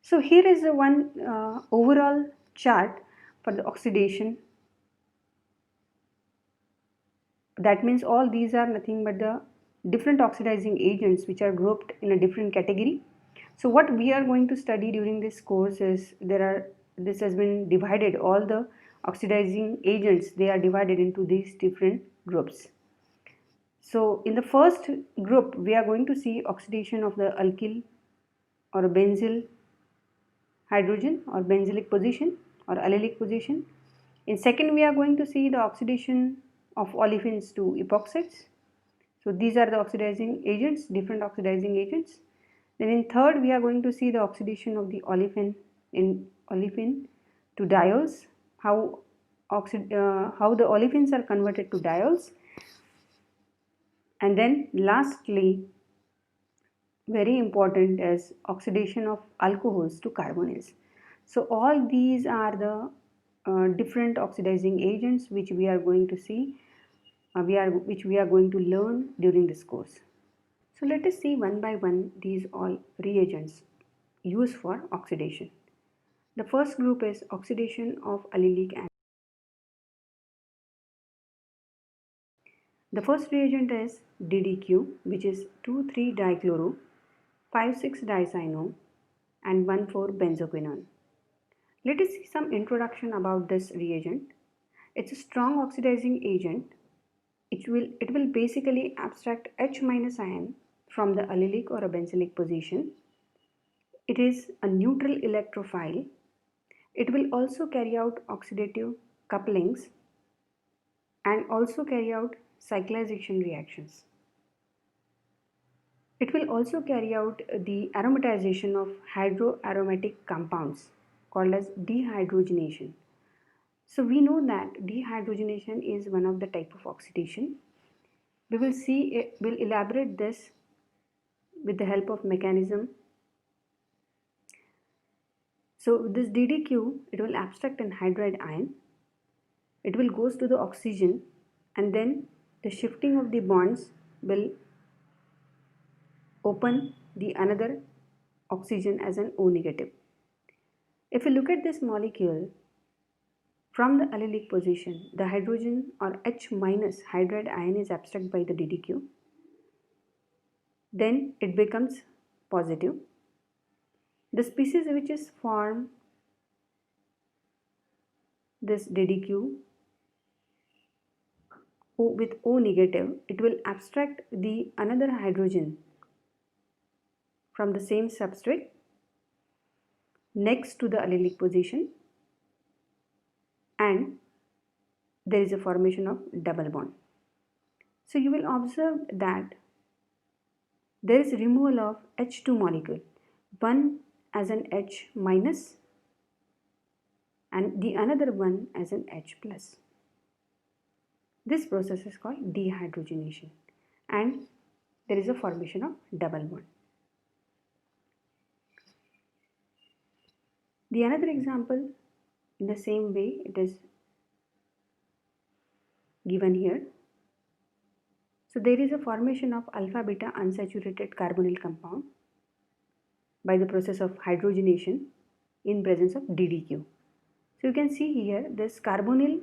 So here is the one overall chart for the oxidation. That means all these are nothing but the different oxidizing agents which are grouped in a different category. So what we are going to study during this course is this has been divided, all the oxidizing agents, they are divided into these different groups. So in the first group we are going to see oxidation of the alkyl or benzyl hydrogen or benzylic position or allylic position. In second we are going to see the oxidation of olefins to epoxides. So these are the oxidizing agents, different oxidizing agents. Then in third we are going to see the oxidation of the olefin to diols, how the olefins are converted to diols. And then lastly, very important, is oxidation of alcohols to carbonyls. So all these are the different oxidizing agents which we are going to see, which we are going to learn during this course. So let us see one by one these all reagents used for oxidation. The first group is oxidation of allylic acid. The first reagent is DDQ, which is 2,3-dichloro, 5,6-dicyano and 1,4-benzoquinone. Let us see some introduction about this reagent. It's a strong oxidizing agent. It will basically abstract H- ion from the allylic or a benzylic position. It is a neutral electrophile. It will also carry out oxidative couplings and also carry out cyclization reactions. It will also carry out the aromatization of hydroaromatic compounds called as dehydrogenation. So we know that dehydrogenation is one of the type of oxidation. We'll elaborate this with the help of mechanism. So this DDQ, it will abstract an hydride ion. It will goes to the oxygen and then the shifting of the bonds will open the another oxygen as an O negative. If you look at this molecule, from the allylic position, the hydrogen or H- hydride ion is abstracted by the DDQ. Then it becomes positive. The species which is formed this DDQ with O negative, it will abstract the another hydrogen from the same substrate next to the allylic position, and there is a formation of double bond. So you will observe that there is removal of H2 molecule, one as an H- and the another one as an H+. This process is called dehydrogenation and there is a formation of double bond. The another example in the same way it is given here. So there is a formation of alpha beta unsaturated carbonyl compound by the process of hydrogenation in presence of DDQ. So you can see here this carbonyl,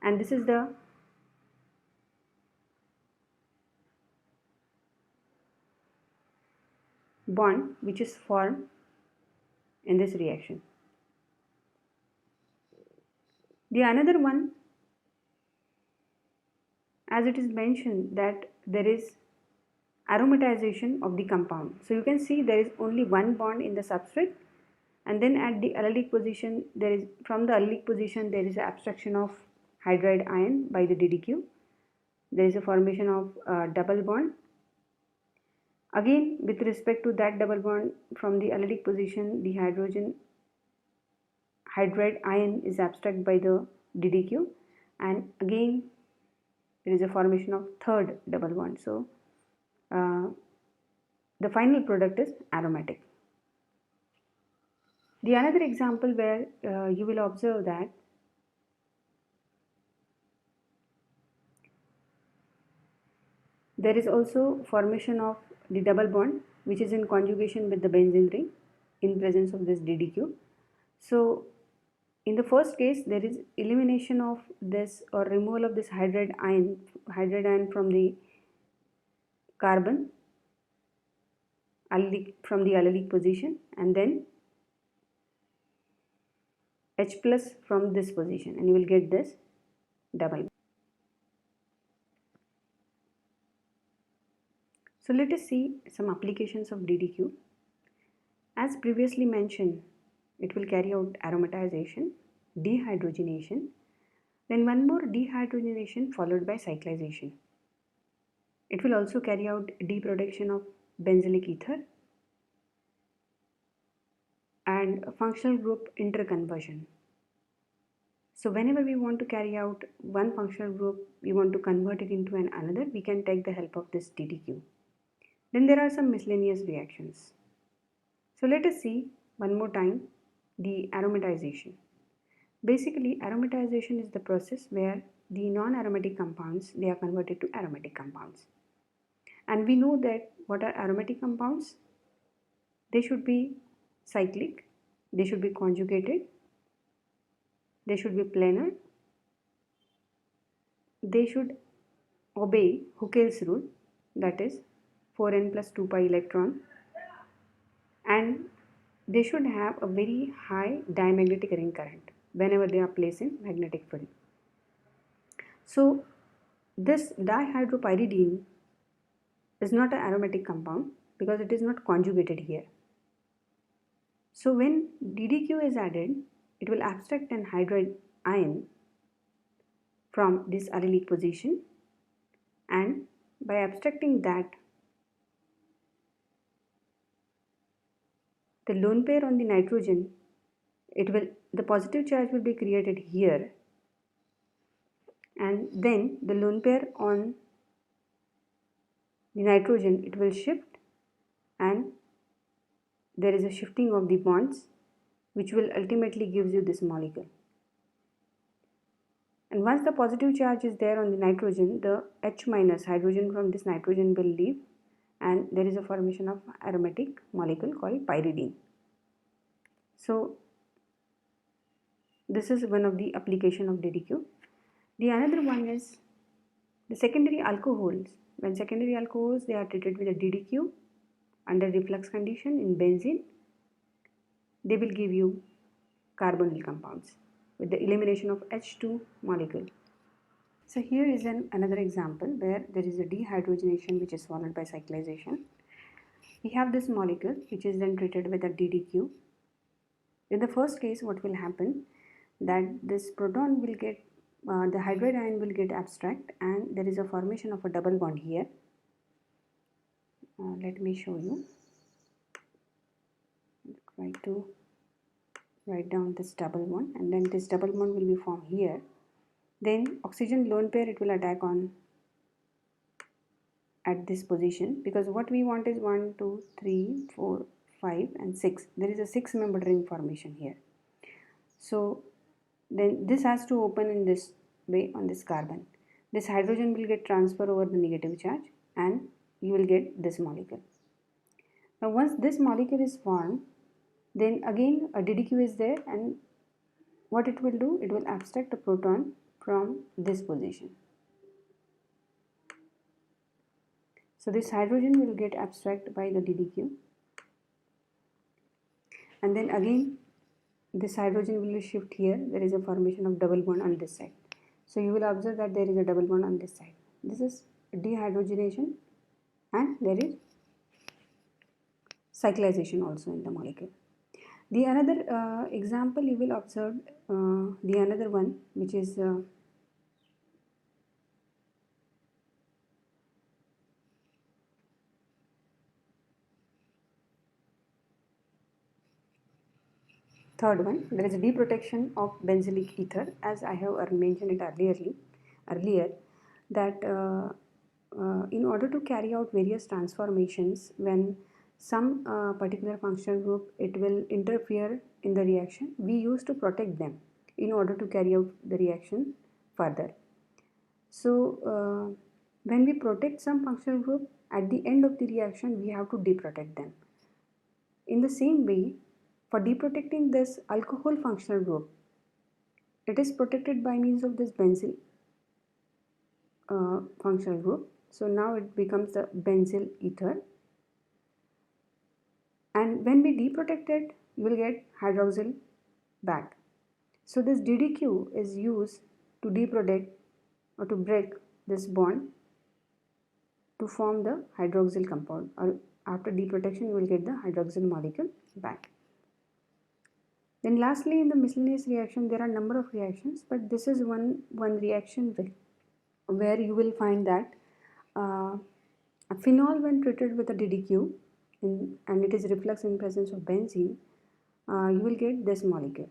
and this is the bond which is formed in this reaction. The another one, as it is mentioned that there is aromatization of the compound. So you can see there is only one bond in the substrate, and then at the allylic position from the allylic position there is abstraction of hydride ion by the DDQ. There is a formation of double bond. Again, with respect to that double bond from the allylic position, the hydride ion is abstracted by the DDQ, and again there is a formation of third double bond. So the final product is aromatic. The another example where you will observe that there is also formation of the double bond which is in conjugation with the benzene ring in presence of this DDQ. So in the first case, there is elimination of this or removal of this hydride ion from the carbon from the allylic position, and then H plus from this position, and you will get this double bond. So let us see some applications of DDQ. As previously mentioned, it will carry out aromatization, dehydrogenation, then one more dehydrogenation followed by cyclization. It will also carry out deproduction of benzylic ether and functional group interconversion. So whenever we want to carry out one functional group, we want to convert it into another, we can take the help of this DDQ. Then there are some miscellaneous reactions. So let us see one more time the aromatization. Basically, aromatization is the process where the non-aromatic compounds, they are converted to aromatic compounds. And we know that what are aromatic compounds? They should be cyclic, they should be conjugated, they should be planar, they should obey Huckel's rule, that is 4n plus 2 pi electron, and they should have a very high diamagnetic ring current whenever they are placed in magnetic field. So this dihydropyridine is not an aromatic compound because it is not conjugated here. So when DDQ is added, it will abstract an hydride ion from this allylic position, and by abstracting that, the lone pair on the nitrogen, the positive charge will be created here, and then the lone pair on the nitrogen, it will shift, and there is a shifting of the bonds which will ultimately gives you this molecule. And once the positive charge is there on the nitrogen, the H minus hydrogen from this nitrogen will leave, and there is a formation of aromatic molecule called pyridine. So this is one of the application of DDQ. The another one is the secondary alcohols. When secondary alcohols, they are treated with a DDQ under reflux condition in benzene, they will give you carbonyl compounds with the elimination of H2 molecule. So here is another example where there is a dehydrogenation which is followed by cyclization. We have this molecule which is then treated with a DDQ. In the first case, what will happen, that this proton will get, the hydride ion will get abstract, and there is a formation of a double bond here. Let me show you. Try to write down this double bond, and then this double bond will be formed here. Then oxygen lone pair, it will attack on at this position, because what we want is 1, 2, 3, 4, 5 and 6. There is a 6-membered ring formation here. So then this has to open in this way on this carbon. This hydrogen will get transferred over the negative charge, and you will get this molecule. Now once this molecule is formed, then again a DDQ is there, and what it will do, it will abstract a proton from this position. So this hydrogen will get abstract by the DDQ, and then again this hydrogen will shift here. There is a formation of double bond on this side. So you will observe that there is a double bond on this side. This is dehydrogenation, and there is cyclization also in the molecule. The another example you will observe, the another one which is third one, there is a deprotection of benzylic ether, as I have mentioned it earlier that in order to carry out various transformations, when some particular functional group, it will interfere in the reaction, we used to protect them in order to carry out the reaction further. So when we protect some functional group, at the end of the reaction we have to deprotect them. In the same way, for deprotecting this alcohol functional group, it is protected by means of this benzyl functional group. So now it becomes the benzyl ether, and when we deprotect it, you will get hydroxyl back. So this DDQ is used to deprotect or to break this bond to form the hydroxyl compound, or after deprotection you will get the hydroxyl molecule back. Then lastly, in the miscellaneous reaction there are number of reactions, but this is one reaction where you will find that a phenol when treated with a DDQ and it is reflux in presence of benzene, you will get this molecule.